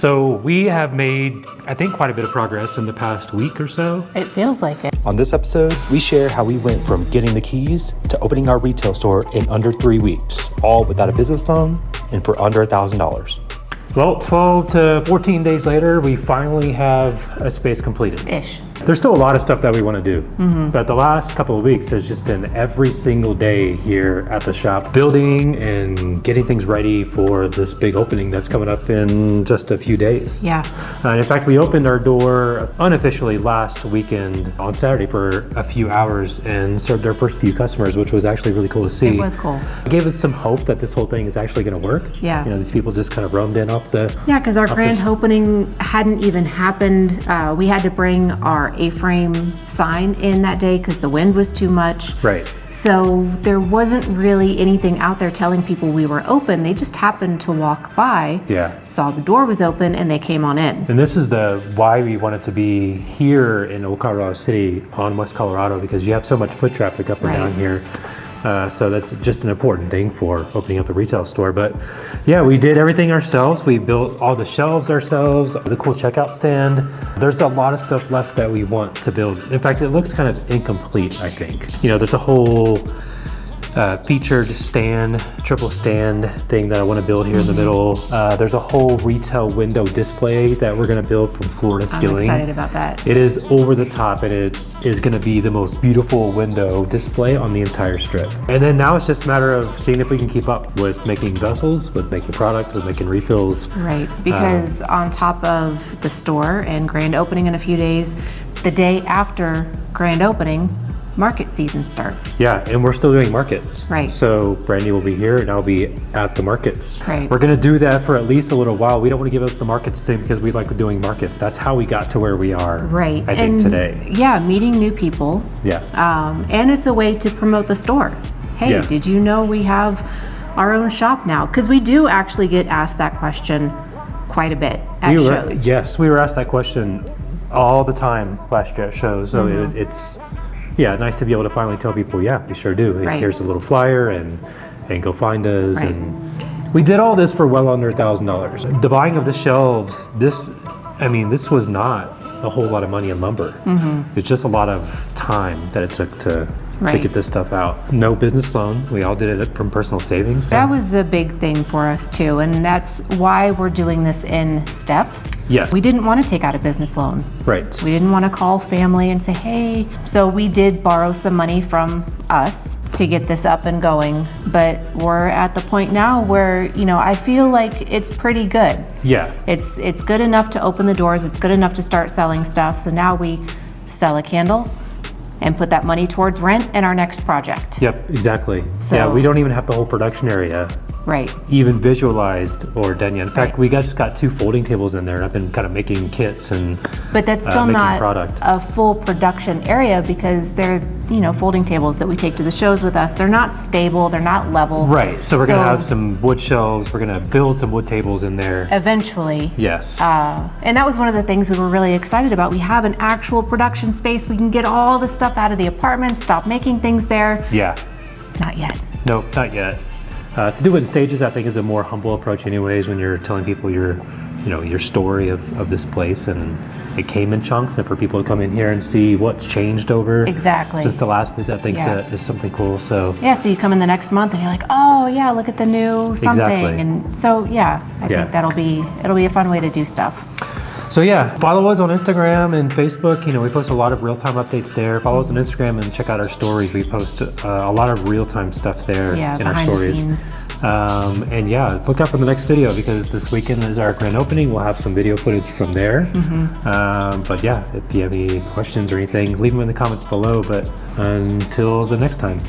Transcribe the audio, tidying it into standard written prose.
So we have made, I think, quite a bit of progress in the past week or so. It feels like it. On this episode, we share how we went from getting the keys to opening our retail store in under 3 weeks, all without a business loan and for under $1,000. Well, 12 to 14 days later, we finally have a space completed. Ish. There's still a lot of stuff that we want to do, but the last couple of weeks has just been every single day here at the shop, building and getting things ready for this big opening that's coming up in just a few days. Yeah. In fact, we opened our door unofficially last weekend on Saturday for a few hours and served our first few customers, which was actually really cool to see. It was cool. It gave us some hope that this whole thing is actually going to work. Yeah. You know, these people just kind of roamed in off the... Yeah, because our grand opening hadn't even happened. We had to bring our A-frame sign in that day because the wind was too much. Right. So there wasn't really anything out there telling people we were open. They just happened to walk by, saw the door was open, and they came on in. And this is why we wanted to be here in Old Colorado City on West Colorado, because you have so much foot traffic up and down here. So that's just an important thing for opening up a retail store. But yeah, we did everything ourselves. We built all the shelves ourselves, the cool checkout stand. There's a lot of stuff left that we want to build. In fact, it looks kind of incomplete, I think. You know, there's a whole featured stand, triple stand thing that I want to build here in the middle. There's a whole retail window display that we're going to build from floor to ceiling. I'm excited about that. It is over the top, and it is going to be the most beautiful window display on the entire strip. And then now it's just a matter of seeing if we can keep up with making vessels, with making product, with making refills. Right, because on top of the store and grand opening in a few days, the day after grand opening, market season starts. Yeah, and we're still doing markets. Right. So Brandy will be here and I'll be at the markets. Right. We're gonna do that for at least a little while. We don't want to give up the markets thing because we like doing markets. That's how we got to where we are. Right. I think today. Yeah, meeting new people. Yeah. And it's a way to promote the store. Hey, did you know we have our own shop now? Because we do actually get asked that question quite a bit at shows. Yes, we were asked that question all the time last year at shows. So it's nice to be able to finally tell people, yeah, we sure do. Right. Here's a little flyer and go find us. Right. And we did all this for well under $1,000. The buying of the shelves, this was not a whole lot of money in lumber. It's just a lot of time that it took to get this stuff out. No business loan. We all did it from personal savings. So. That was a big thing for us too, and that's why we're doing this in steps. Yeah. We didn't want to take out a business loan. Right. We didn't want to call family and say, hey. So we did borrow some money from us to get this up and going, but we're at the point now where, you know, I feel like it's pretty good. Yeah. It's good enough to open the doors. It's good enough to start selling stuff. So now we sell a candle and put that money towards rent and our next project. Yep, exactly. So, yeah, we don't even have the whole production area even visualized or done yet. In fact, we just got 2 folding tables in there, and I've been kind of making kits and but that's still not product. A full production area because they're, you know, folding tables that we take to the shows with us. They're not stable, they're not level. Right, so we're gonna have some wood shelves, we're gonna build some wood tables in there. Eventually. Yes. And that was one of the things we were really excited about. We have an actual production space. We can get all the stuff out of the apartment, stop making things there. Yeah. Not yet. No, not yet. To do it in stages, I think, is a more humble approach anyways, when you're telling people your story of this place, and it came in chunks, and for people to come in here and see what's changed over since the last place, I think is something cool. So so you come in the next month and you're like, oh yeah, look at the new something. Exactly. And so I think it'll be a fun way to do stuff. So yeah, follow us on Instagram and Facebook. You know, we post a lot of real-time updates there. Follow us on Instagram and check out our stories. We post a lot of real-time stuff there in our stories. Behind the scenes. And yeah, look out for the next video because this weekend is our grand opening. We'll have some video footage from there. But yeah, if you have any questions or anything, leave them in the comments below. But until the next time.